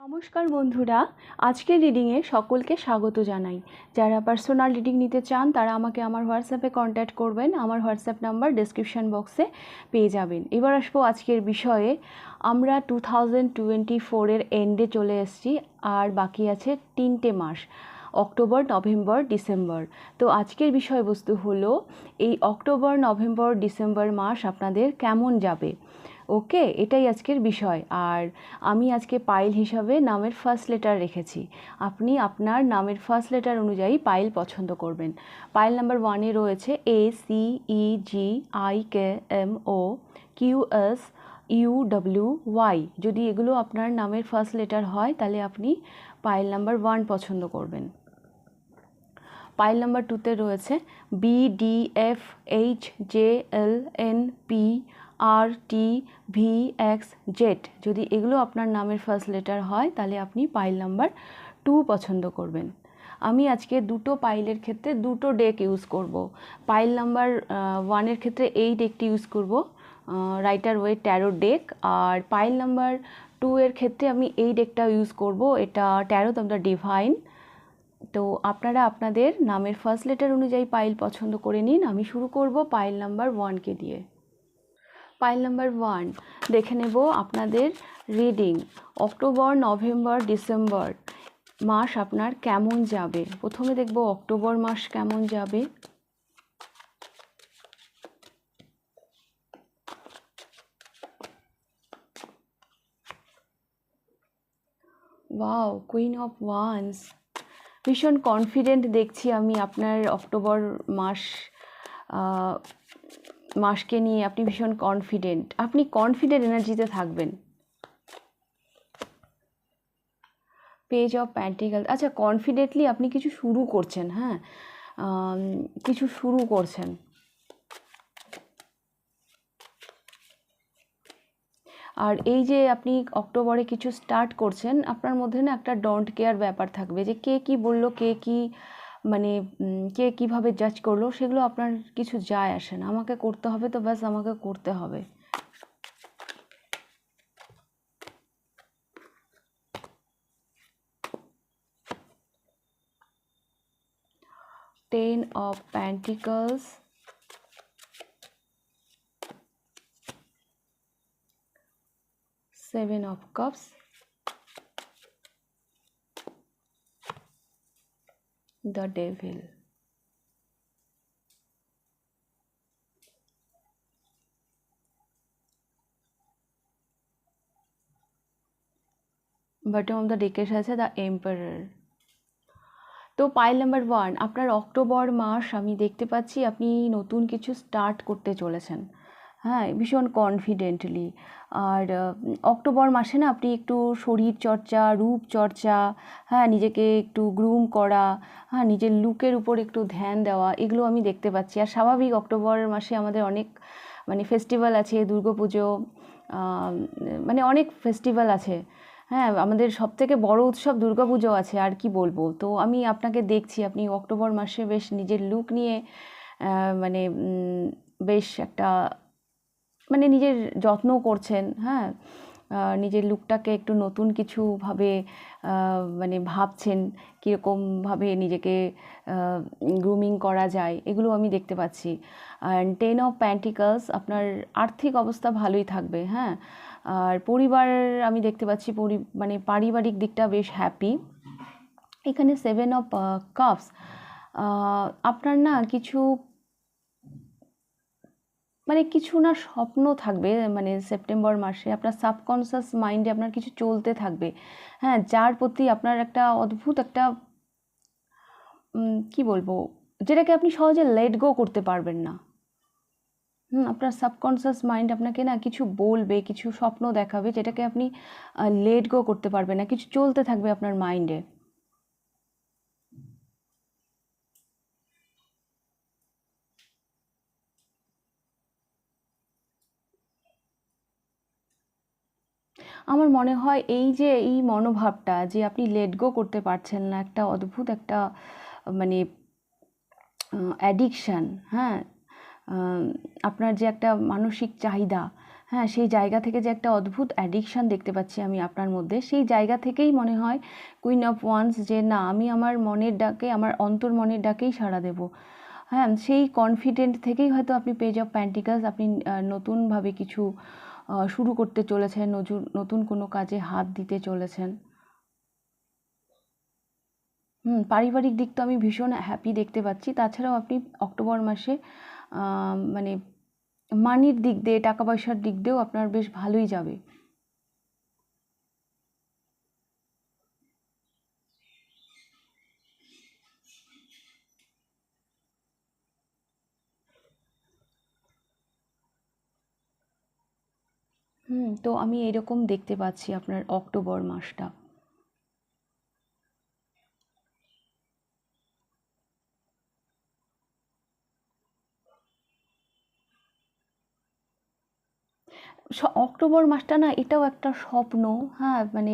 নমস্কার বন্ধুরা, আজকের রিডিংয়ে সকলকে স্বাগত জানাই। যারা পার্সোনাল রিডিং নিতে চান তারা আমাকে আমার হোয়াটসঅ্যাপে কন্ট্যাক্ট করবেন। আমার হোয়াটসঅ্যাপ নাম্বার ডেসক্রিপশন বক্সে পেয়ে যাবেন। এবার আসবো আজকের বিষয়ে। আমরা 2024-এর এন্ডে চলে এসেছি, আর বাকি আছে 3টে মাস, অক্টোবর, নভেম্বর, ডিসেম্বর। তো আজকের বিষয়বস্তু হলো এই অক্টোবর, নভেম্বর, ডিসেম্বর মাস আপনাদের কেমন যাবে। ওকে, এটাই আজকের বিষয়। আর আমি আজকে পাইল হিসাবে নামের ফার্স্ট লেটার রেখেছি। আপনি আপনার নামের ফার্স্ট লেটার অনুযায়ী পাইল পছন্দ করবেন। পাইল নাম্বার 1-এ রয়েছে ACEGIKMOQSUWY। যদি এগুলো আপনার নামের ফার্স্ট লেটার হয় তাহলে আপনি পাইল নাম্বার 1 পছন্দ করবেন। পাইল নাম্বার 2-তে রয়েছে BDFHJLNPRTVXZ। যদি এগুলো আপনার নামের ফার্স্ট লেটার হয় তাহলে আপনি পাইল নাম্বার 2 পছন্দ করবেন। আমি আজকে দুটো পাইলের ক্ষেত্রে দুটো ডেক ইউজ করব। পাইল নাম্বার 1-এর ক্ষেত্রে এই ডেকটি ইউজ করব, রাইটার ওয়েট ট্যারো ডেক। আর পাইল নাম্বার 2-এর ক্ষেত্রে আমি এই ডেকটা ইউজ করব, এটা ট্যারো অফ দ্য ডিভাইন। তো আপনারা আপনাদের নামের ফার্স্ট লেটার অনুযায়ী পাইল পছন্দ করে নিন। আমি শুরু করব পাইল নাম্বার 1-কে দিয়ে। পাইল নাম্বার 1 দেখে নেব আপনাদের রিডিং অক্টোবর, নভেম্বর, ডিসেম্বর মাস আপনার কেমন যাবে। প্রথমে দেখব অক্টোবর মাস কেমন যাবে। Wow, queen of wands. ভীষণ কনফিডেন্ট দেখছি আমি আপনার অক্টোবর মাসকে নিয়ে। আপনি ভীষণ কনফিডেন্ট, আপনি কনফিডেন্ট এনার্জিতে থাকবেন। Page of প্যান্টিকল। আচ্ছা, কনফিডেন্টলি আপনি কিছু শুরু করছেন। হ্যাঁ, কিছু শুরু করছেন। আর এই যে আপনি অক্টোবরে কিছু স্টার্ট করছেন, আপনার মধ্যে না একটা ডোন্ট কেয়ার ব্যাপার থাকবে, যে কে কি বললো, কে কি মানে কে কিভাবে জাজ করলো, সেগুলো আপনার কিছু যায় আসে না। আমাকে করতে হবে তো ব্যাস, আমাকে করতে হবে। Ten of Pentacles, Seven of Cups, the Devil. Bottom of the ডেকের আছে দ্য এম্পারার। তো পাইল নাম্বার 1, আপনার অক্টোবর মাস আমি দেখতে পাচ্ছি আপনি নতুন কিছু স্টার্ট করতে চলেছেন। হ্যাঁ, ভীষণ কনফিডেন্টলি। আর অক্টোবর মাসে না আপনি একটু শরীর চর্চা, রূপ চর্চা, হ্যাঁ, নিজেকে একটু গ্রুম করা, হ্যাঁ, নিজের লুকের উপর একটু ধ্যান দেওয়া, এগুলো আমি দেখতে পাচ্ছি। আর স্বাভাবিক অক্টোবর মাসে আমাদের অনেক ফেস্টিভ্যাল আছে, দুর্গাপুজো, মানে অনেক ফেস্টিভ্যাল আছে। হ্যাঁ, আমাদের সবথেকে বড় উৎসব দুর্গাপুজো আছে, আর কি বলবো। তো আমি আপনাকে দেখছি আপনি অক্টোবর মাসে বেশ নিজের লুক নিয়ে বেশ একটা নিজের যত্ন করছেন। হ্যাঁ, নিজের লুকটাকে একটু নতুন কিছুভাবে ভাবছেন, কীরকমভাবে নিজেকে গ্রুমিং করা যায়, এগুলো আমি দেখতে পাচ্ছি। অ্যান্ড 10 অফ প্যান্টিকলস, আপনার আর্থিক অবস্থা ভালোই থাকবে। হ্যাঁ, আর পরিবার আমি দেখতে পাচ্ছি, পারিবারিক দিকটা বেশ হ্যাপি। এখানে 7 অফ কাপস, আপনার না কিছু কিছু না স্বপ্ন থাকবে। সেপ্টেম্বর মাসে আপনার সাবকনসিয়াস মাইন্ডে আপনার কিছু চলতে থাকবে। হ্যাঁ, যার প্রতি আপনার একটা অদ্ভুত একটা কি বলবো, যেটাকে আপনি সহজে লেট গো করতে পারবেন না। আপনার সাবকনসিয়াস মাইন্ড আপনাকে না কিছু বলবে, কিছু স্বপ্ন দেখাবে, যেটাকে আপনি লেট গো করতে পারবেন না। কিছু চলতে থাকবে আপনার মাইন্ডে। আমার মনে হয় এই মনোভাবটা, যে আপনি লেট গো করতে পারছেন না, একটা অদ্ভুত একটা অ্যাডিকশান। হ্যাঁ, আপনার যে একটা মানসিক চাহিদা, হ্যাঁ, সেই জায়গা থেকে যে একটা অদ্ভুত অ্যাডিকশান দেখতে পাচ্ছি আমি আপনার মধ্যে, সেই জায়গা থেকেই মনে হয় কুইন অফ ওয়ান্স, যে না, আমি আমার মনের ডাকে, আমার অন্তর্মনের ডাকেই সাড়া দেব। হ্যাঁ, সেই কনফিডেন্ট থেকেই হয়তো আপনি পেজ অফ প্যান্টিকালস, আপনি নতুনভাবে কিছু শুরু করতে চলেছেন, নতুন কোনো কাজে হাত দিতে চলেছেন। পারিবারিক দিক তো আমি ভীষণ হ্যাপি দেখতে পাচ্ছি। তাছাড়াও আপনি অক্টোবর মাসে মানে মানির দিক দিয়ে, টাকা পয়সার দিক দিয়েও আপনার বেশ ভালোই যাবে। তো আমি এরকম দেখতে পাচ্ছি আপনার অক্টোবর মাসটা। অক্টোবর মাসটা না, এটাও একটা স্বপ্ন। হ্যাঁ, মানে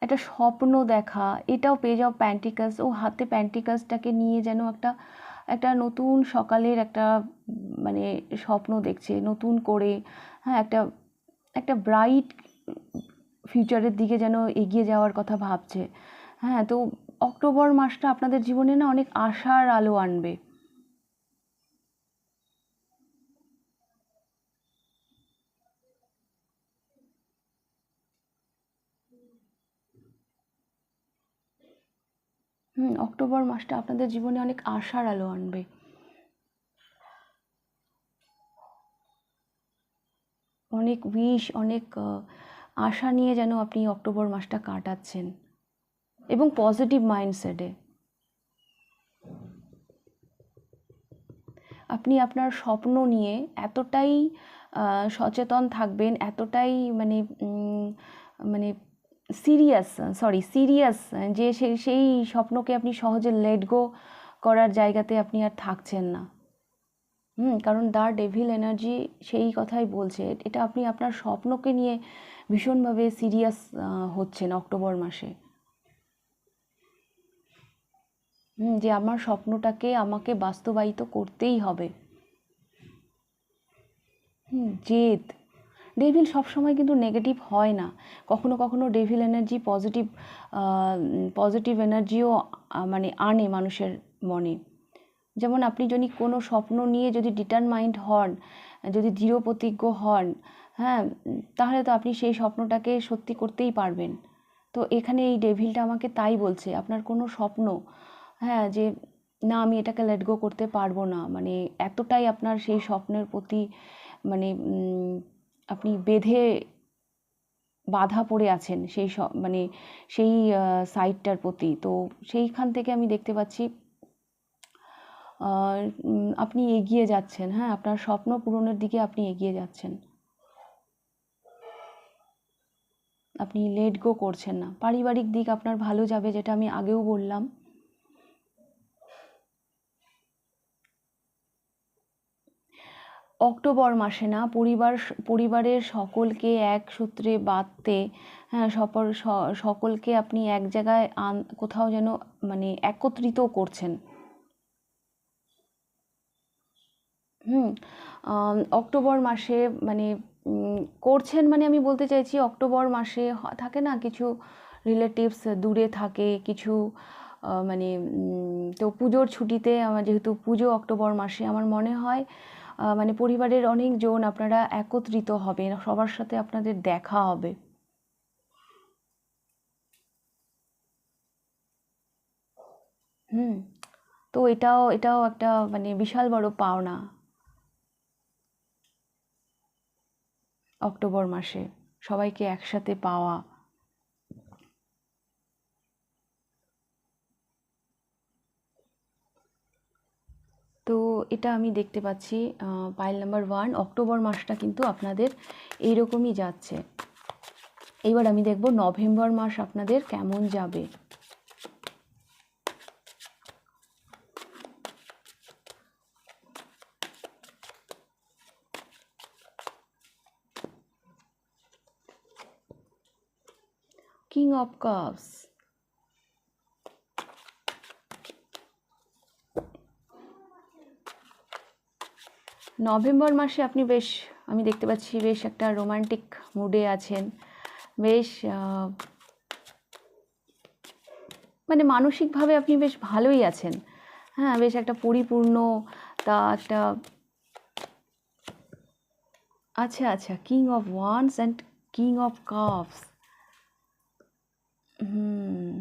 একটা স্বপ্ন দেখা, এটাও পেজ অফ প্যান্টিকালস, ও হাতে প্যান্টিকালসটাকে নিয়ে যেন একটা একটা নতুন সকালের একটা মানে স্বপ্ন দেখছে নতুন করে। হ্যাঁ, একটা একটা ব্রাইট ফিউচারের দিকে যেন এগিয়ে যাওয়ার কথা ভাবছে। হ্যাঁ, তো অক্টোবর মাসটা আপনাদের জীবনে না অনেক আশার আলো আনবে। অক্টোবর মাসটা আপনাদের জীবনে অনেক আশার আলো আনবে। অনেক উইশ, অনেক আশা নিয়ে যেন আপনি অক্টোবর মাসটা কাটাচ্ছেন, এবং পজিটিভ মাইন্ডসেটে। আপনি আপনার স্বপ্ন নিয়ে এতটাই সচেতন থাকবেন, এতটাই মানে মানে সিরিয়াস, যে সেই স্বপ্নকে আপনি সহজে লেট গো করার জায়গাতে আপনি আর থাকছেন না। কারণ দ্য ডেভিল এনার্জি সেই কথাই বলছে, এটা আপনি আপনার স্বপ্নকে নিয়ে ভীষণভাবে সিরিয়াস হচ্ছেন অক্টোবর মাসে। যে আমার স্বপ্নটাকে আমাকে বাস্তবায়িত করতেই হবে। জেদ। ডেভিল সবসময় কিন্তু নেগেটিভ হয় না, কখনো কখনো ডেভিল এনার্জি পজিটিভ এনার্জিও মানে আনে মানুষের মনে। যেমন আপনি যদি কোনো স্বপ্ন নিয়ে যদি ডিটারমাইন্ড হন, যদি দৃঢ়প্রতিজ্ঞ হন, হ্যাঁ, তাহলে তো আপনি সেই স্বপ্নটাকে সত্যি করতেই পারবেন। তো এখানে এই ডেভিলটা আমাকে তাই বলছে, আপনার কোনো স্বপ্ন, হ্যাঁ, যে না আমি এটাকে লেট গো করতে পারবো না, মানে এতটাই আপনার সেই স্বপ্নের প্রতি মানে আপনি বাধা পড়ে আছেন সেই মানে সেই সাইটটার প্রতি। তো সেইখান থেকে আমি দেখতে পাচ্ছি আপনি এগিয়ে যাচ্ছেন। হ্যাঁ, আপনার স্বপ্ন পূরণের দিকে আপনি এগিয়ে যাচ্ছেন। আপনি লেট গো করছেন না। পারিবারিক দিক আপনার ভালো যাবে, যেটা আমি আগেও বললাম। অক্টোবর মাসে না, পরিবারের সকলকে এক সূত্রে বাঁধতে, হ্যাঁ, সকলকে আপনি এক জায়গায় কোথাও যেন মানে একত্রিত করছেন। অক্টোবর মাসে মানে করছেন, মানে আমি বলতে চাইছি অক্টোবর মাসে থাকে না কিছু রিলেটিভস দূরে থাকে, কিছু মানে তো পুজোর ছুটিতে আমার যেহেতু পুজো অক্টোবর মাসে, আমার মনে হয় মানে পরিবারের অনেকজন আপনারা একত্রিত হবেন, সবার সাথে আপনাদের দেখা হবে। হুম তো এটাও একটা মানে বিশাল বড় পাওনা অক্টোবর মাসে, সবাইকে একসাথে পাওয়া। তো এটা আমি দেখতে পাচ্ছি পাইল নাম্বার 1, অক্টোবর মাসটা কিন্তু আপনাদের এইরকমই যাচ্ছে। এইবার আমি দেখব নভেম্বর মাস আপনাদের কেমন যাবে। King of cups. নভেম্বর মাসে আপনি বেশ আমি দেখতে পাচ্ছি বেশ একটা রোমান্টিক মুডে আছেন, বেশ মানে মানসিকভাবে আপনি বেশ ভালোই আছেন। হ্যাঁ, বেশ একটা পরিপূর্ণ তা একটা আচ্ছা আচ্ছা, king of wands and king of cups. হুম,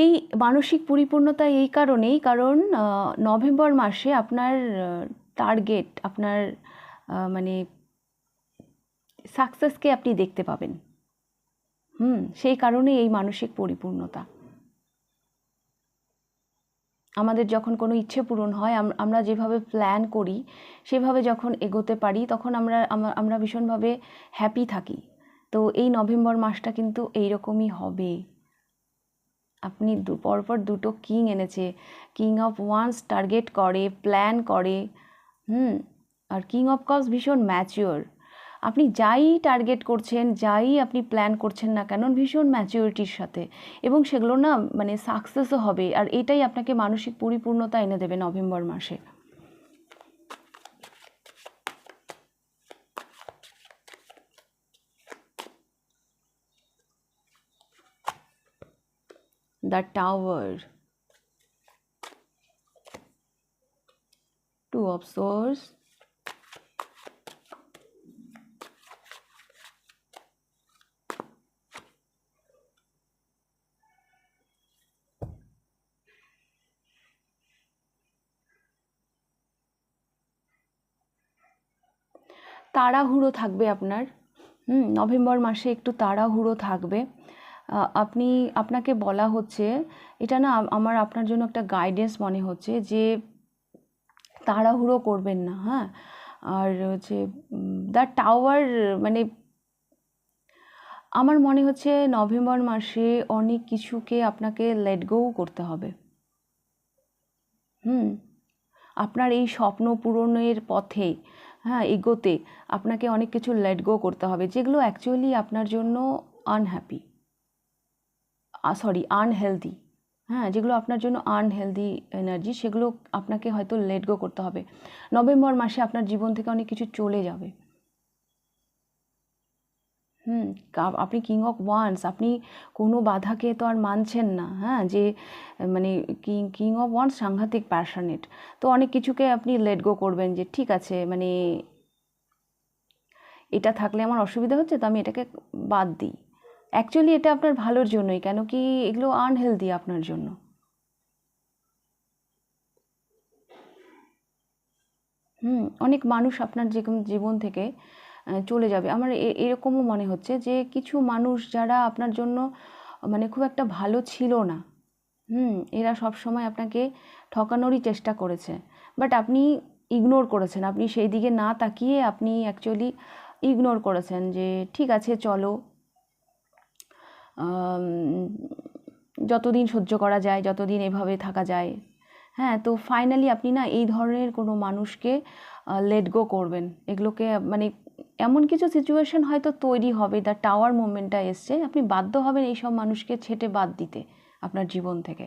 এই মানসিক পরিপূর্ণতা এই কারণেই, কারণ নভেম্বর মাসে আপনার টার্গেট, আপনার মানে সাকসেসকে আপনি দেখতে পাবেন। সেই কারণে এই মানসিক পরিপূর্ণতা। আমাদের যখন কোনো ইচ্ছে পূরণ হয়, আমরা যেভাবে প্ল্যান করি সেভাবে যখন এগোতে পারি, তখন আমরা ভীষণভাবে হ্যাপি থাকি। তো এই নভেম্বর মাসটা কিন্তু এইরকমই হবে। আপনি পরপর দুটো কিং এনেছে, কিং অফ ওয়ান্স টার্গেট করে, প্ল্যান করে, আর কিং অফ কাপস ভীষণ ম্যাচিওর। আপনি যাই টার্গেট করছেন, যাই আপনি প্ল্যান করছেন না কেন, ভীষণ ম্যাচিওরিটির সাথে, এবং সেগুলো না মানে সাকসেসও হবে, আর এটাই আপনাকে মানসিক পরিপূর্ণতা এনে দেবে নভেম্বর মাসে। The tower, two of swords, তাড়াহুড়ো থাকবে আপনার। নভেম্বর মাসে একটু তাড়াহুড়ো থাকবে। আপনাকে বলা হচ্ছে, এটা না আমার আপনার জন্য একটা গাইডেন্স মনে হচ্ছে, যে তাড়াহুড়ো করবেন না। হ্যাঁ, আর হচ্ছে দ্য টাওয়ার, মানে আমার মনে হচ্ছে নভেম্বর মাসে অনেক কিছুকে আপনাকে লেট গো করতে হবে। আপনার এই স্বপ্ন পূরণের পথে, হ্যাঁ, এগোতে আপনাকে অনেক কিছু লেট গো করতে হবে, যেগুলো অ্যাকচুয়ালি আপনার জন্য আনহেলদি। হ্যাঁ, যেগুলো আপনার জন্য আনহেলদি এনার্জি, সেগুলো আপনাকে হয়তো লেট গো করতে হবে। নভেম্বর মাসে আপনার জীবন থেকে অনেক কিছু চলে যাবে। আপনি কিং অফ ওয়ান্স, আপনি কোনো বাধাকে তো আর মানছেন না। হ্যাঁ, যে মানে কিং অফ ওয়ান্স সাংঘাতিক প্যাশনেট। তো অনেক কিছুকে আপনি লেট গো করবেন, যে ঠিক আছে, মানে এটা থাকলে আমার অসুবিধা হচ্ছে, তো আমি এটাকে বাদ দিই। অ্যাকচুয়ালি এটা আপনার ভালোর জন্যই, কেন কি এগুলো আনহেলদি আপনার জন্য। অনেক মানুষ আপনার জীবন থেকে চলে যাবে। আমার এরকমও মনে হচ্ছে যে কিছু মানুষ যারা আপনার জন্য মানে খুব একটা ভালো ছিল না, এরা সবসময় আপনাকে ঠকানোরই চেষ্টা করেছে, বাট আপনি ইগনোর করেছেন। আপনি সেই দিকে না তাকিয়ে আপনি অ্যাকচুয়ালি ইগনোর করেছেন, যে ঠিক আছে চলো, যতদিন সহ্য করা যায়, যতদিন এভাবে থাকা যায়। হ্যাঁ, তো ফাইনালি আপনি না এই ধরনের কোনো মানুষকে লেট গো করবেন। এগুলোকে মানে এমন কিছু সিচুয়েশন হয়তো তৈরি হবে, দ্য টাওয়ার মুভমেন্টটা এসছে, আপনি বাধ্য হবেন এইসব মানুষকে ছেঁটে বাদ দিতে আপনার জীবন থেকে।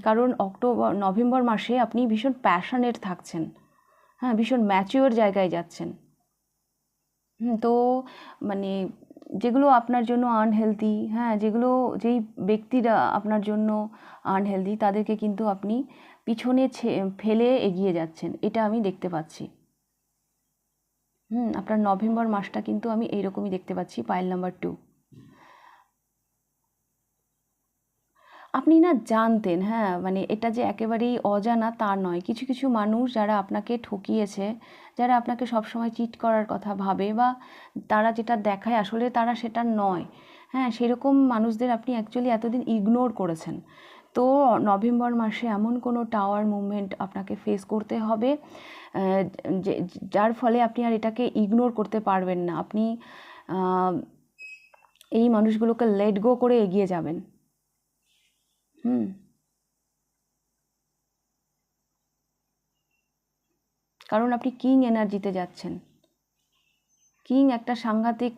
কারণ নভেম্বর মাসে আপনি ভীষণ প্যাশনেট থাকছেন। হ্যাঁ, ভীষণ ম্যাচিওর জায়গায় যাচ্ছেন। তো মানে যেগুলো আপনার জন্য আনহেলদি, হ্যাঁ, যেই ব্যক্তিরা আপনার জন্য আনহেলদি, তাদেরকে কিন্তু আপনি পিছনে ফেলে এগিয়ে যাচ্ছেন, এটা আমি দেখতে পাচ্ছি। আপনার নভেম্বর মাসটা কিন্তু আমি এইরকমই দেখতে পাচ্ছি। পাইল নাম্বার 2, আপনি না জানতেন, হ্যাঁ, মানে এটা যে একেবারেই অজানা তা নয়। কিছু কিছু মানুষ যারা আপনাকে ঠকিয়েছে, যারা আপনাকে সবসময় চিট করার কথা ভাবে, বা তারা যেটা দেখায় আসলে তারা সেটা নয়, হ্যাঁ, সেরকম মানুষদের আপনি অ্যাকচুয়ালি এতদিন ইগনোর করেছেন। তো নভেম্বর মাসে এমন কোনো টাওয়ার মুভমেন্ট আপনাকে ফেস করতে হবে, যার ফলে আপনি আর এটাকে ইগনোর করতে পারবেন না। আপনি এই মানুষগুলোকে লেট গো করে এগিয়ে যাবেন। কারণ আপনি কিং এনার্জিতে যাচ্ছেন। কিং একটা সাংঘাতিক,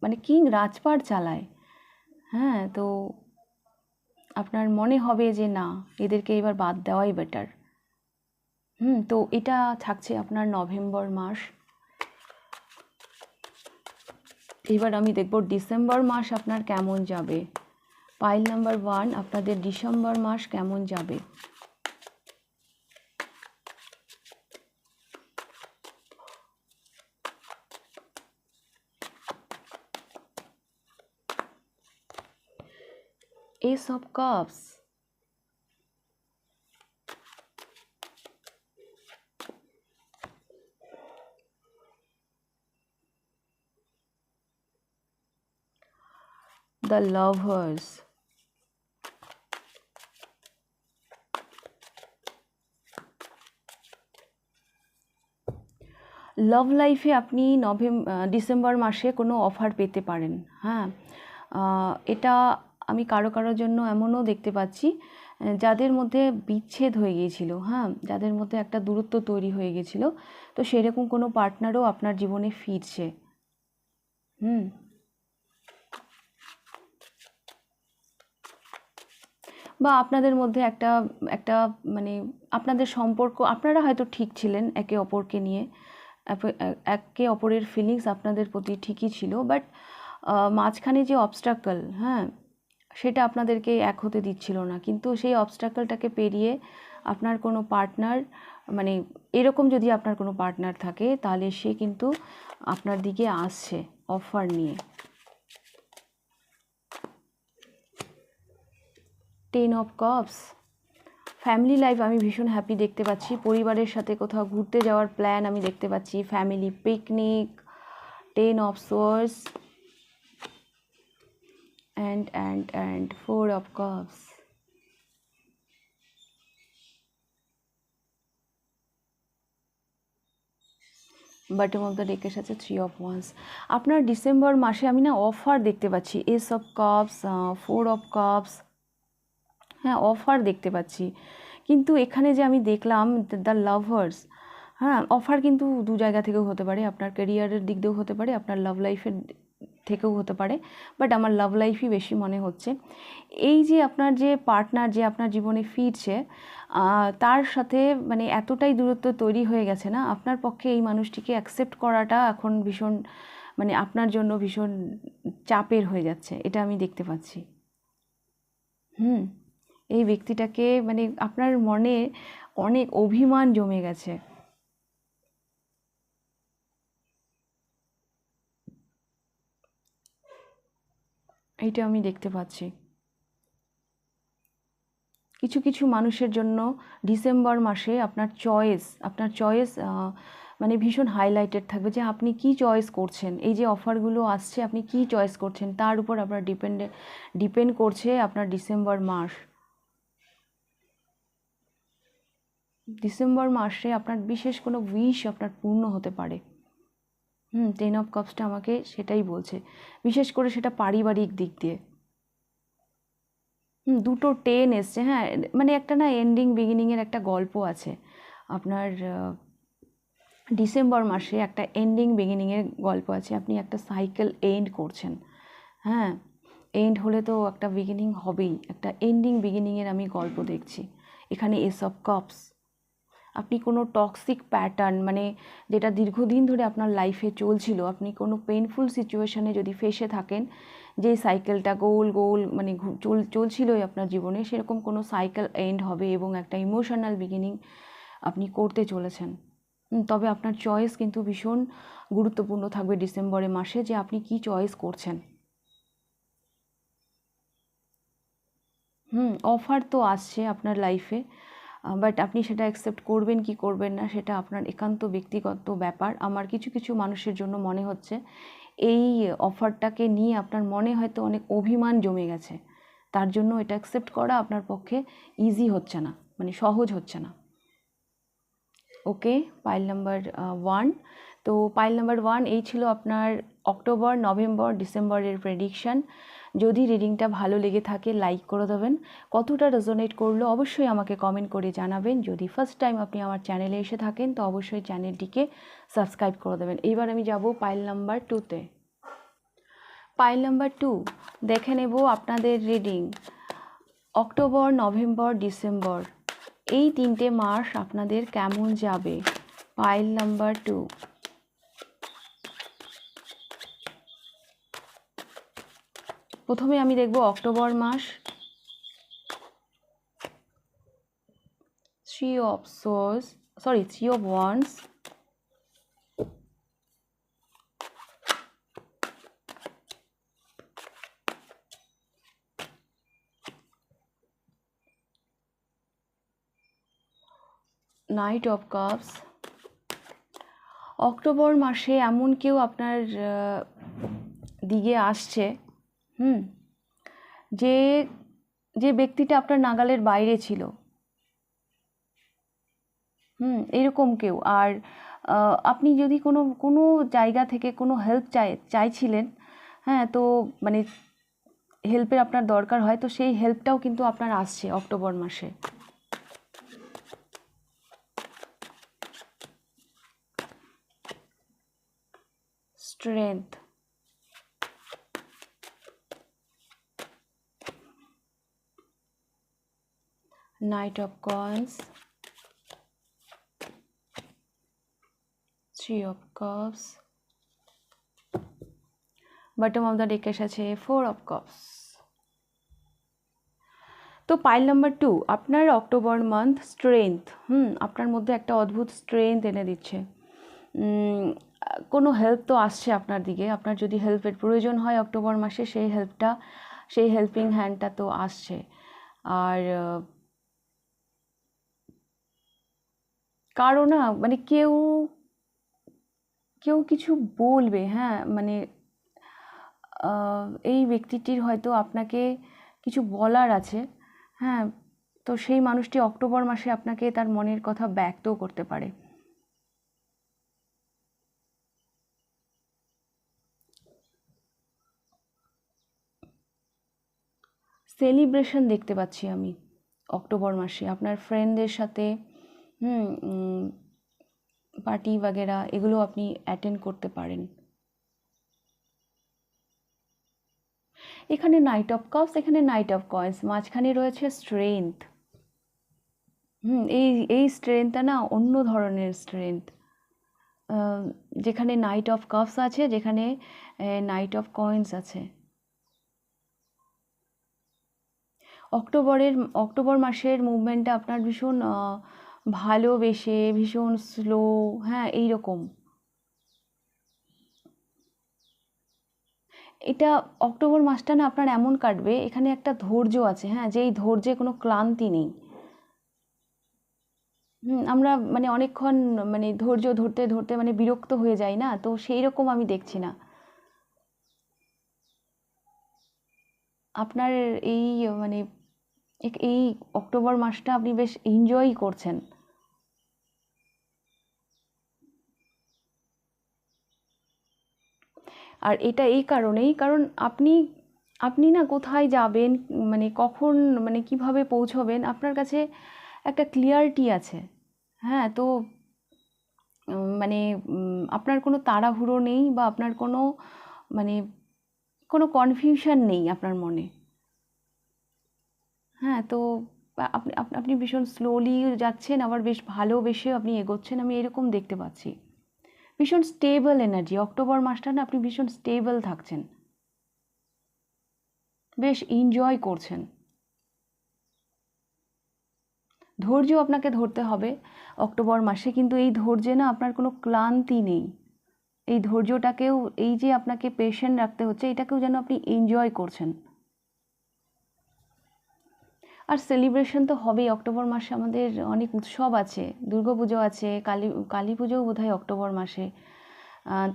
মানে কিং রাজপাট চালায়। হ্যাঁ, তো আপনার মনে হবে যে না, এদেরকে এবার বাদ দেওয়াই বেটার। তো এটা থাকছে আপনার নভেম্বর মাস। এবার আমি দেখব ডিসেম্বর মাস আপনার কেমন যাবে। পাইল নাম্বার 1, আপনাদের ডিসেম্বর মাস কেমন যাবে। Ace of Cups, the Lovers, লাভ লাইফে আপনি ডিসেম্বর মাসে কোনো অফার পেতে পারেন। হ্যাঁ, এটা আমি কারোর জন্য এমনও দেখতে পাচ্ছি যাদের মধ্যে বিচ্ছেদ হয়ে গিয়েছিল, হ্যাঁ, যাদের মধ্যে একটা দূরত্ব তৈরি হয়ে গেছিল, তো সেরকম কোনো পার্টনারও আপনার জীবনে ফিরছে। বা আপনাদের মধ্যে একটা একটা মানে আপনাদের সম্পর্ক, আপনারা হয়তো ঠিক ছিলেন একে অপরকে নিয়ে, একে অপরের ফিলিংস আপনাদের প্রতি ঠিকই ছিল, বাট মাঝখানে যে অবস্ট্রাকল, হ্যাঁ, সেটা আপনাদেরকে এক হতে দিচ্ছিল না। কিন্তু সেই অবস্ট্রাকলটাকে পেরিয়ে আপনার কোনো পার্টনার, মানে এরকম যদি আপনার কোনো পার্টনার থাকে, তাহলে সে কিন্তু আপনার দিকে আসছে অফার নিয়ে। 10 অফ কাপস, ফ্যামিলি লাইফ আমি ভীষণ হ্যাপি দেখতে পাচ্ছি। পরিবারের সাথে কোথাও ঘুরতে যাওয়ার প্ল্যান আমি দেখতে পাচ্ছি, family picnic. 10 of source and 4 of cups, bottom of the ডেকের সাথে 3 অফ ওয়ান্স। আপনার ডিসেম্বর মাসে আমি না অফার দেখতে পাচ্ছি, S of cups, 4 of cups, হ্যাঁ, অফার দেখতে পাচ্ছি। কিন্তু এখানে যে আমি দেখলাম দ্য লাভার্স, হ্যাঁ, অফার কিন্তু দু জায়গা থেকেও হতে পারে, আপনার ক্যারিয়ারের দিক দিয়েও হতে পারে, আপনার লাভ লাইফের থেকেও হতে পারে, বাট আমার লাভ লাইফই বেশি মনে হচ্ছে। এই যে আপনার যে পার্টনার যে আপনার জীবনে ফিরছে, তার সাথে মানে এতটাই দূরত্ব তৈরি হয়ে গেছে না, আপনার পক্ষে এই মানুষটিকে অ্যাকসেপ্ট করাটা এখন ভীষণ, মানে আপনার জন্য ভীষণ চাপের হয়ে যাচ্ছে, এটা আমি দেখতে পাচ্ছি। এই ব্যক্তিটাকে মানে আপনার মনে অনেক অভিমান জমে গেছে। এইটা আমি দেখতে পাচ্ছি। কিছু কিছু মানুষের জন্য ডিসেম্বর মাসে আপনার চয়েস মানে ভীষণ হাইলাইটেড থাকবে, যে আপনি কি চয়েস করছেন। এই যে অফারগুলো আসছে, আপনি কি চয়েস করছেন তার উপর আপনার ডিপেন্ড করছে আপনার ডিসেম্বর মাস। ডিসেম্বর মাসে আপনার বিশেষ কোনো উইশ আপনার পূর্ণ হতে পারে। 10 অফ কাপসটা আমাকে সেটাই বলছে, বিশেষ করে সেটা পারিবারিক দিক দিয়ে। দুটো 10 এসছে, হ্যাঁ, মানে একটা না এন্ডিং বিগিনিংয়ের একটা গল্প আছে আপনার ডিসেম্বর মাসে, একটা এন্ডিং বিগিনিংয়ের গল্প আছে। আপনি একটা সাইকেল এন্ড করছেন, হ্যাঁ, এন্ড হলে তো একটা বিগিনিং হবেই, একটা এন্ডিং বিগিনিংয়ের আমি গল্প দেখছি এখানে। এস অফ কাপস, আপনি কোনো টক্সিক প্যাটার্ন, মানে যেটা দীর্ঘদিন ধরে আপনার লাইফে চলছিল, আপনি কোনো পেইনফুল সিচুয়েশানে যদি ফেসে থাকেন, যে সাইকেলটা গোল গোল মানে চলছিলই আপনার জীবনে, সেরকম কোনো সাইকেল এন্ড হবে এবং একটা ইমোশনাল বিগিনিং আপনি করতে চলেছেন। তবে আপনার চয়েস কিন্তু ভীষণ গুরুত্বপূর্ণ থাকবে ডিসেম্বরের মাসে, যে আপনি কি চয়েস করছেন। অফার তো আসছে আপনার লাইফে, বাট আপনি সেটা অ্যাকসেপ্ট করবেন কি করবেন না, সেটা আপনার একান্ত ব্যক্তিগত ব্যাপার। আমার কিছু কিছু মানুষের জন্য মনে হচ্ছে এই অফারটাকে নিয়ে আপনার মনে হয়তো অনেক অভিমান জমে গেছে, তার জন্য এটা অ্যাকসেপ্ট করা আপনার পক্ষে ইজি হচ্ছে না, মানে সহজ হচ্ছে না। ওকে, পাইল নাম্বার 1। তো পাইল নাম্বার 1 এই ছিল আপনার অক্টোবর, নভেম্বর, ডিসেম্বরের প্রেডিকশান। যদি রিডিংটা ভালো লেগে থাকে লাইক করে দেবেন, কতটা রেজোনেট করলো অবশ্যই আমাকে কমেন্ট করে জানাবেন। যদি ফার্স্ট টাইম আপনি আমার চ্যানেলে এসে থাকেন তো অবশ্যই চ্যানেলটিকে সাবস্ক্রাইব করে দেবেন। এইবার আমি যাব পাইল নাম্বার 2তে। পাইল নাম্বার 2 দেখে নেব আপনাদের রিডিং অক্টোবর, নভেম্বর, ডিসেম্বর এই 3টে মাস আপনাদের কেমন যাবে। Pile number 2। প্রথমে আমি দেখব অক্টোবর মাস। 3 of swords, sorry 3 of wands, Knight of Cups। October মাসে এমন কেউ আপনার দিকে আসছে যে যে ব্যক্তিটা আপনার নাগালের বাইরে ছিল, এরকম কেউ। আর আপনি যদি কোনো জায়গা থেকে কোনো হেল্প চাইছিলেন, হ্যাঁ, তো মানে হেল্পের আপনার দরকার হয়, তো সেই হেল্পটাও কিন্তু আপনার আসছে অক্টোবর মাসে। Strength, Knight of Coins, 3 of Cups, bottom of the deck আছে 4 of Cups। তো পাইল নাম্বার 2 আপনার অক্টোবর মান্থ স্ট্রেংথ, আপনার মধ্যে একটা অদ্ভুত স্ট্রেংথ এনে দিচ্ছে। কোনো হেল্প তো আসছে আপনার দিকে, আপনার যদি হেল্পের প্রয়োজন হয় অক্টোবর মাসে, সেই হেল্পিং হ্যান্ডটা তো আসছে। আর কারো না মানে কেউ কিছু বলবে, হ্যাঁ, মানে এই ব্যক্তিটির হয়তো আপনাকে কিছু বলার আছে, হ্যাঁ, তো সেই মানুষটি অক্টোবর মাসে আপনাকে তার মনের কথা ব্যক্তও করতে পারে। সেলিব্রেশন দেখতে পাচ্ছি আমি অক্টোবর মাসে, আপনার ফ্রেন্ডদের সাথে পার্টি বাগেরা এগুলো আপনি অ্যাটেন্ড করতে পারেন। এখানে নাইট অফ কাপস, এখানে নাইট অফ কয়েন্স, মাঝখানে রয়েছে স্ট্রেংথ। এই স্ট্রেংথটা না অন্য ধরনের স্ট্রেংথ, যেখানে নাইট অফ কাপস আছে, যেখানে নাইট অফ কয়েন্স আছে। অক্টোবর মাসের মুভমেন্টটা আপনার ভীষণ ভালোবেসে, ভীষণ স্লো, হ্যাঁ, এইরকম। এটা অক্টোবর মাসটা না আপনার এমন কাটবে, এখানে একটা ধৈর্য আছে, হ্যাঁ, যেই ধৈর্যে কোনো ক্লান্তি নেই। আমরা মানে অনেকক্ষণ মানে ধৈর্য ধরতে ধরতে মানে বিরক্ত হয়ে যাই না, তো সেই রকম আমি দেখছি না। আপনার এই মানে এই অক্টোবর মাসটা আপনি বেশ এনজয় করছেন। আর এটা এই কারণেই, কারণ আপনি না কোথায় যাবেন, মানে কখন, মানে কিভাবে পৌঁছবেন, আপনার কাছে একটা ক্লিয়ারিটি আছে, হ্যাঁ, তো মানে আপনার কোনো তাড়াহুড়ো নেই, বা আপনার কোনো মানে কোনো কনফিউশন নেই আপনার মনে, হ্যাঁ, তো আপনি আপনি ভীষণ স্লোলি যাচ্ছেন, আবার বেশ ভালোবেসে আপনি এগোচ্ছেন, আমি এরকম দেখতে পাচ্ছি। ভীষণ স্টেবল এনার্জি অক্টোবর মাসটা না, আপনি ভীষণ স্টেবল থাকছেন, বেশ এনজয় করছেন। ধৈর্য আপনাকে ধরতে হবে অক্টোবর মাসে, কিন্তু এই ধৈর্যে না আপনার কোনো ক্লান্তি নেই। এই ধৈর্যটাকেও, এই যে আপনাকে পেশেন্ট রাখতে হচ্ছে, এটাকেও যেন আপনি এনজয় করছেন। আর সেলিব্রেশন তো হবেই, অক্টোবর মাসে আমাদের অনেক উৎসব আছে, দুর্গাপুজো আছে, কালী পুজোও বোধহয় অক্টোবর মাসে,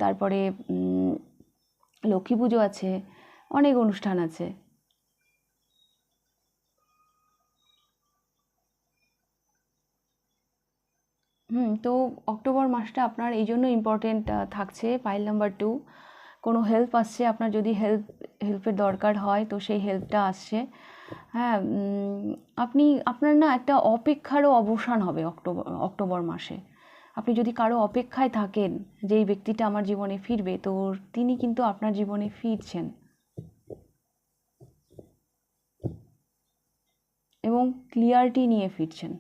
তারপরে লক্ষ্মী পুজো আছে, অনেক অনুষ্ঠান আছে। তো অক্টোবর মাসটা আপনার এই জন্য ইম্পর্টেন্ট থাকছে। পাইল নাম্বার 2, কোনো হেল্প আসছে, আপনার যদি হেল্পের দরকার হয়, তো সেই হেল্পটা আসছে, হ্যাঁ। আপনার না একটা অপেক্ষারও অবসান হবে অক্টোবর মাসে। আপনি যদি কারো অপেক্ষায় থাকেন যে এই ব্যক্তিটা আমার জীবনে ফিরবে, তো তিনি কিন্তু আপনার জীবনে ফিরছেন। এবং ক্লিয়ারিটি নিয়ে ফিরছেন।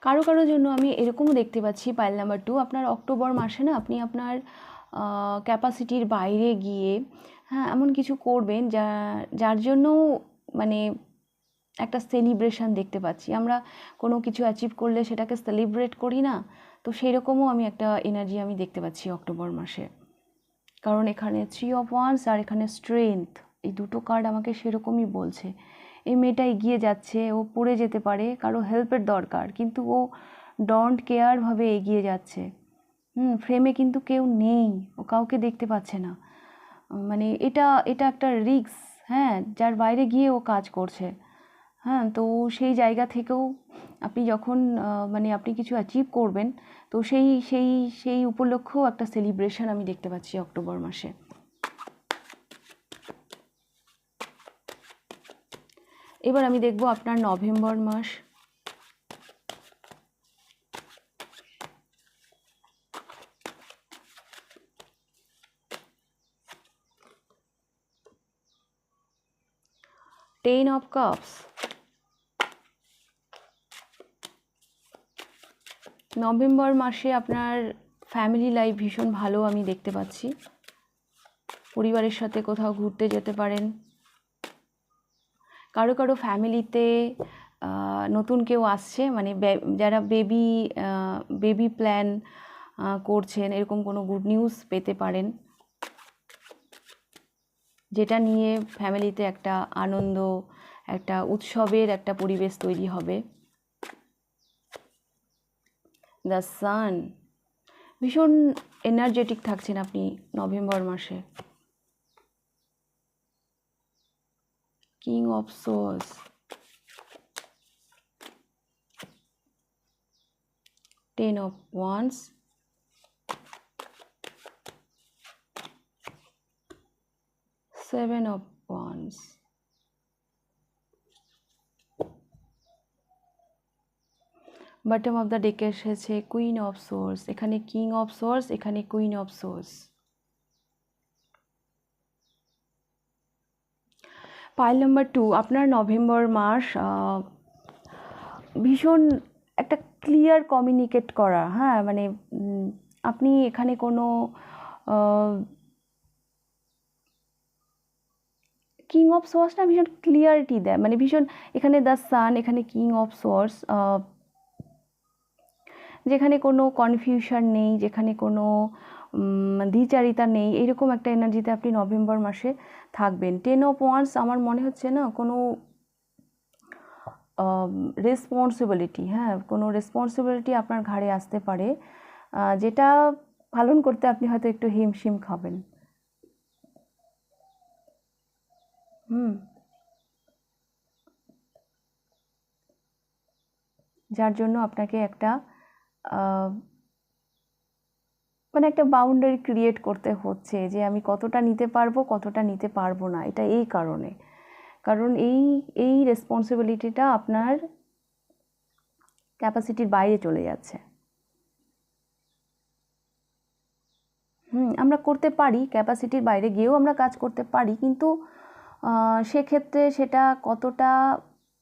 কারো কারোর জন্য আমি এরকমও দেখতে পাচ্ছি পাইল নাম্বার 2, আপনার অক্টোবর মাসে না আপনি আপনার ক্যাপাসিটির বাইরে গিয়ে হ্যাঁ এমন কিছু করবেন যার জন্য মানে একটা সেলিব্রেশন দেখতে পাচ্ছি। আমরা কোনো কিছু অ্যাচিভ করলে সেটাকে সেলিব্রেট করি না, তো সেই রকমও আমি একটা এনার্জি আমি দেখতে পাচ্ছি অক্টোবর মাসে। কারণ এখানে 3 অফ ওয়ান্স আর এখানে স্ট্রেংথ, এই দুটো কার্ড আমাকে সেরকমই বলছে। এই মেয়েটা এগিয়ে যাচ্ছে, ও পড়ে যেতে পারে, কারো হেল্পের দরকার, কিন্তু ও ডোন্ট কেয়ারভাবে এগিয়ে যাচ্ছে। ফ্রেমে কিন্তু কেউ নেই, ও কাউকে দেখতে পাচ্ছে না। মানে এটা এটা একটা রিস্ক, হ্যাঁ, যার বাইরে গিয়ে ও কাজ করছে। হ্যাঁ, তো সেই জায়গা থেকেও আপনি যখন মানে আপনি কিছু অ্যাচিভ করবেন, তো সেই সেই সেই উপলক্ষেও একটা সেলিব্রেশন আমি দেখতে পাচ্ছি অক্টোবর মাসে। এবার আমি দেখব আপনার নভেম্বর মাস। Ten of cups. নভেম্বর মাসে আপনার ফ্যামিলি লাইফ ভীষণ ভালো আমি দেখতে পাচ্ছি। পরিবারের সাথে কোথাও ঘুরতে যেতে পারেন। কারো কারো ফ্যামিলিতে নতুন কেউ আসছে, মানে যারা বেবি প্ল্যান করছেন, এরকম কোনো গুড নিউজ পেতে পারেন, যেটা নিয়ে ফ্যামিলিতে একটা আনন্দ, একটা উৎসবের একটা পরিবেশ তৈরি হবে। দ্য সান, ভীষণ এনার্জেটিক থাকছেন আপনি নভেম্বর মাসে। King of swords, ten of wands, seven of wands, bottom of the ডেকে এসেছে কুইন অফ সোর্স, এখানে কিং অফ সোর্স, এখানে queen of swords. Pile number 2, আপনার নভেম্বর মাস ভীষণ একটা ক্লিয়ার কমিউনিকেট করা, হ্যাঁ, মানে আপনি এখানে কোনো কিং অফ সোর্স না ভীষণ ক্লিয়ারিটি দেয়, মানে ভীষণ, এখানে দ্য সান, এখানে কিং অফ সোর্স, যেখানে কোনো কনফিউশন নেই, যেখানে কোনো দ্বিচারিতা নেই, এইরকম একটা এনার্জিতে আপনি নভেম্বর মাসে থাকবেন। টেন অফ ওয়ান্স আমার মনে হচ্ছে না কোনো রেসপন্সিবিলিটি, হ্যাঁ, কোনো রেসপন্সিবিলিটি আপনার ঘাড়ে আসতে পারে, যেটা পালন করতে আপনি হয়তো একটু হিমশিম খাবেন। যার জন্য আপনাকে একটা মানে একটা বাউন্ডারি ক্রিয়েট করতে হচ্ছে, যে আমি কতটা নিতে পারবো, কতটা নিতে পারবো না। এটা এই কারণে, কারণ এই রেসপন্সিবিলিটিটা আপনার ক্যাপাসিটির বাইরে চলে যাচ্ছে। আমরা করতে পারি, ক্যাপাসিটির বাইরে গিয়েও আমরা কাজ করতে পারি, কিন্তু সেক্ষেত্রে সেটা কতটা,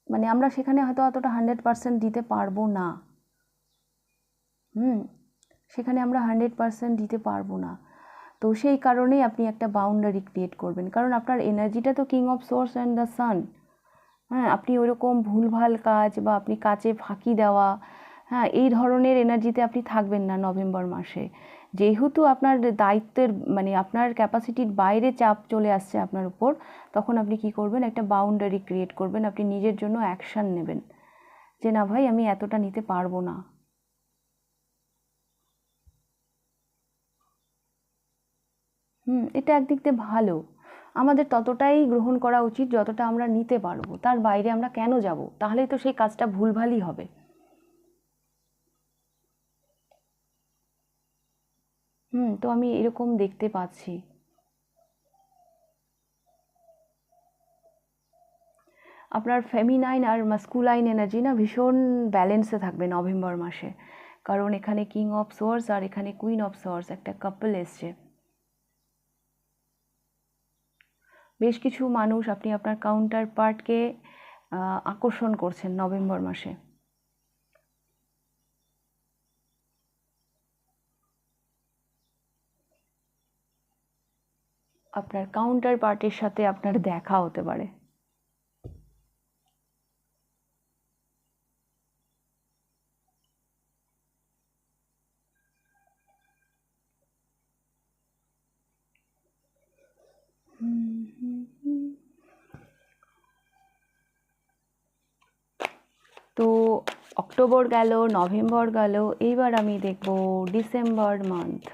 মানে আমরা সেখানে হয়তো অতটা 100% দিতে পারবো না। সেখানে আমরা 100% দিতে পারবো না। তো সেই কারণেই আপনি একটা বাউন্ডারি ক্রিয়েট করবেন, কারণ আপনার এনার্জিটা তো king of source and the sun. হ্যাঁ, আপনি ওইরকম ভুলভাল কাজ বা আপনি কাজে ফাঁকি দেওয়া, হ্যাঁ, এই ধরনের এনার্জিতে আপনি থাকবেন না নভেম্বর মাসে। যেহেতু আপনার দায়িত্বের, মানে আপনার ক্যাপাসিটির বাইরে চাপ চলে আসছে আপনার উপর, তখন আপনি কি করবেন, একটা বাউন্ডারি ক্রিয়েট করবেন, আপনি নিজের জন্য অ্যাকশান নেবেন, যে না ভাই আমি এতটা নিতে পারবো না। এটা একদিক দিয়ে ভালো, আমাদের ততটাই গ্রহণ করা উচিত যতটা আমরা নিতে পারবো, তার বাইরে আমরা কেন যাব, তাহলেই তো সেই কাজটা ভুলভালই হবে। তো আমি এরকম দেখতে পাচ্ছি। আপনার ফেমিনাইন আর মাস্কুলাইন এনার্জি না ভীষণ ব্যালেন্সে থাকবে নভেম্বর মাসে, কারণ এখানে কিং অফ সোর্স আর এখানে কুইন অফ সোর্স একটা কাপল এসছে। বেশ কিছু মানুষ আপনি আপনার কাউন্টার পার্টকে আকর্ষণ করছেন নভেম্বর মাসে। আপনার কাউন্টার পার্টের সাথে আপনার দেখা হতে পারে। তো অক্টোবর গেল, নভেম্বর গেল, এইবার আমি দেখব December month.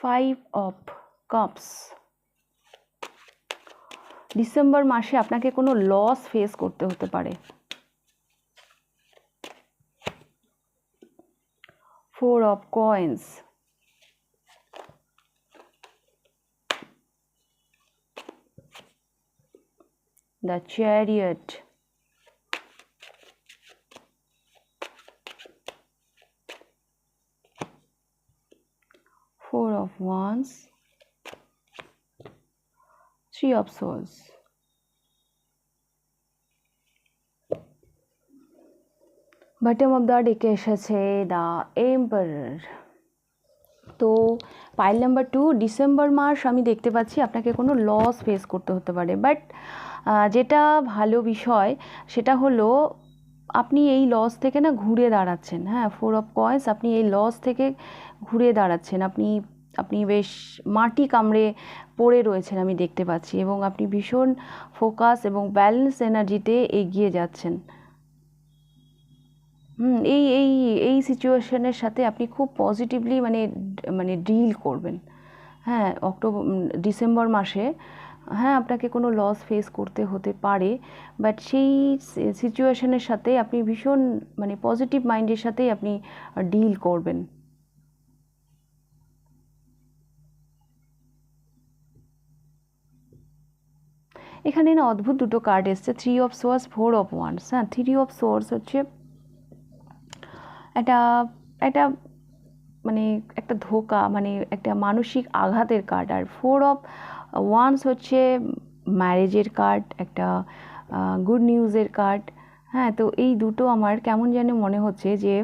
Five of cups. December মাসে আপনাকে কোনো লস ফেস করতে হতে পারে। Four of coins. The chariot. Four of Wands, Three of Swords. Bottom of the ডেকে এসেছে দ্য এম্পারার। তো পাইল নাম্বার 2, ডিসেম্বর মাস আমি দেখতে পাচ্ছি আপনাকে কোনো লস ফেস করতে হতে পারে, বাট যেটা ভালো বিষয় সেটা হলো আপনি এই লস থেকে না ঘুরে দাঁড়াচ্ছেন। হ্যাঁ, ফোর অফ কয়েন্স, আপনি এই লস থেকে ঘুরে দাঁড়াচ্ছেন। আপনি বেশ মাটি কামড়ে পড়ে রয়েছেন আমি দেখতে পাচ্ছি, এবং আপনি ভীষণ ফোকাস এবং ব্যালেন্স এনার্জিতে এগিয়ে যাচ্ছেন। এই এই এই সিচুয়েশনের সাথে আপনি খুব পজিটিভলি মানে ডিল করবেন। হ্যাঁ, ডিসেম্বর মাসে হ্যাঁ আপনাকে কোনো লস ফেস করতে হতে পারে, বাট সেই সিচুয়েশনের সাথে আপনি ভীষণ মানে পজিটিভ মাইন্ডের সাথেই আপনি ডিল করবেন। এখানে না অদ্ভুত দুটো কার্ড এসছে, three of swords, four of once. হ্যাঁ, থ্রি অফ সোর্স হচ্ছে একটা একটা মানে একটা ধোকা, মানে একটা মানসিক আঘাতের কার্ড। আর ফোর অফ ওয়ান্স হচ্ছে ম্যারেজের কার্ড, একটা গুড নিউজের কার্ড। হ্যাঁ, তো এই দুটো আমার কেমন যেন মনে হচ্ছে যে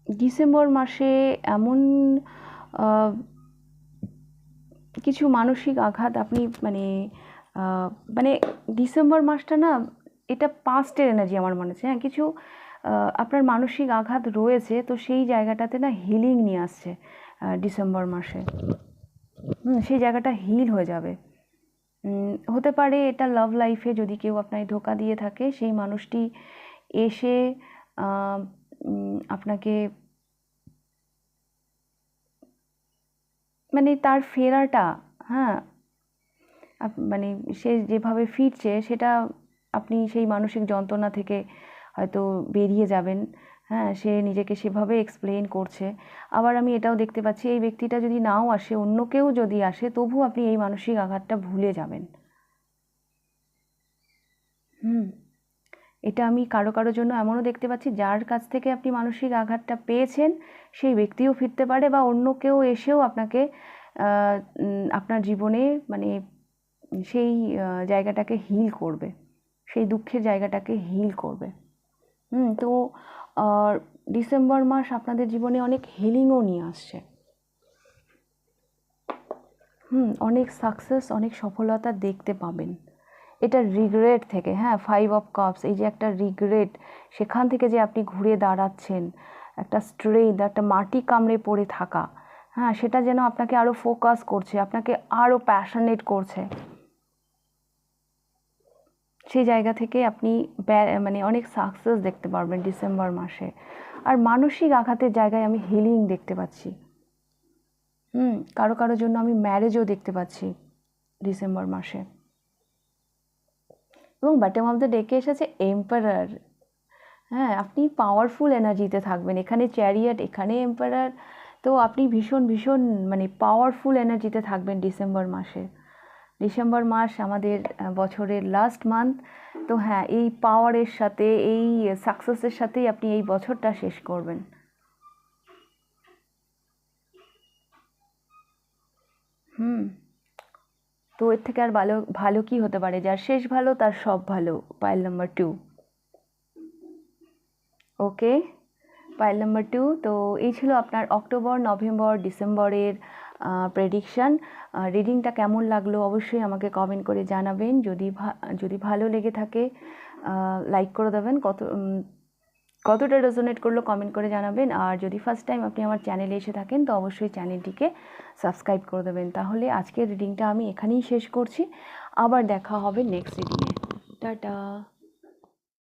ডিসেম্বর মাসে এমন কিছু মানসিক আঘাত আপনি মানে মানে ডিসেম্বর মাসটা না এটা পাস্টের এনার্জি আমার মনে হচ্ছে। হ্যাঁ, কিছু আপনার মানসিক আঘাত রয়েছে, তো সেই জায়গাটাতে না হিলিং নিয়ে আসছে ডিসেম্বর মাসে। সেই জায়গাটা হিল হয়ে যাবে। হতে পারে এটা লাভ লাইফে যদি কেউ আপনাকে ধোকা দিয়ে থাকে, সেই মানুষটি এসে আপনাকে মানে তার ফেরাটা, হ্যাঁ মানে সে যেভাবে ফিরছে সেটা আপনি সেই মানসিক যন্ত্রণা থেকে হয়তো বেরিয়ে যাবেন। হ্যাঁ, সে নিজেকে সেভাবে এক্সপ্লেন করছে। আবার আমি এটাও দেখতে পাচ্ছি এই ব্যক্তিটা যদি নাও আসে, অন্য কেউ যদি আসে, তবু আপনি এই মানসিক আঘাতটা ভুলে যাবেন। এটা আমি কারো কারোর জন্য এমনও দেখতে পাচ্ছি যার কাছ থেকে আপনি মানসিক আঘাতটা পেয়েছেন সেই ব্যক্তিও ফিরতে পারে, বা অন্য কেউ এসেও আপনাকে আপনার জীবনে মানে সেই জায়গাটাকে হিল করবে, সেই দুঃখের জায়গাটাকে হিল করবে। তো ডিসেম্বর মাস আপনাদের জীবনে অনেক হিলিংও নিয়ে আসছে। অনেক সাকসেস, অনেক সফলতা দেখতে পাবেন এটা রিগ্রেট থেকে। হ্যাঁ, ফাইভ অফ কাপস, এই যে একটা রিগ্রেট, সেখান থেকে যে আপনি ঘুরে দাঁড়াচ্ছেন, একটা স্ট্রেংথ, একটা মাটি কামড়ে পড়ে থাকা, হ্যাঁ সেটা যেন আপনাকে আরও ফোকাস করছে, আপনাকে আরও প্যাশনেট করছে। সেই জায়গা থেকে আপনি মানে অনেক সাকসেস দেখতে পারবেন ডিসেম্বর মাসে। আর মানসিক আঘাতের জায়গায় আমি হিলিং দেখতে পাচ্ছি। কারো কারোর জন্য আমি ম্যারেজও দেখতে পাচ্ছি ডিসেম্বর মাসে। এবং বটম অফ দ্য ডেকে এসেছে এম্পারার। হ্যাঁ, আপনি পাওয়ারফুল এনার্জিতে থাকবেন। এখানে চ্যারিয়ট, এখানে এম্পারার, তো আপনি ভীষণ ভীষণ মানে পাওয়ারফুল এনার্জিতে থাকবেন ডিসেম্বর মাসে। ডিসেম্বর মাস আমাদের বছরের লাস্ট মান্থ। তো হ্যাঁ, এই পাওয়ারের সাথে, এই সাকসেসের সাথেই আপনি এই বছরটা শেষ করবেন। তো এর থেকে আর ভালো ভালো কি হতে পারে? যার শেষ ভালো তার সব ভালো। Pile number 2। Okay, pile number 2। তো এই ছিল আপনার অক্টোবর, নভেম্বর, ডিসেম্বরের প্রেডিকশান। রিডিংটা কেমন লাগলো অবশ্যই আমাকে কমেন্ট করে জানাবেন। যদি ভালো লেগে থাকে লাইক করে দেবেন। কতটা রেজোনেট করলো কমেন্ট করে জানাবেন। আর যদি ফার্স্ট টাইম আপনি আমার চ্যানেলে এসে থাকেন তো অবশ্যই চ্যানেলটিকে সাবস্ক্রাইব করে দেবেন। তাহলে আজকের রিডিংটা আমি এখানেই শেষ করছি। আবার দেখা হবে নেক্সট রিডিংয়ে। টাটা।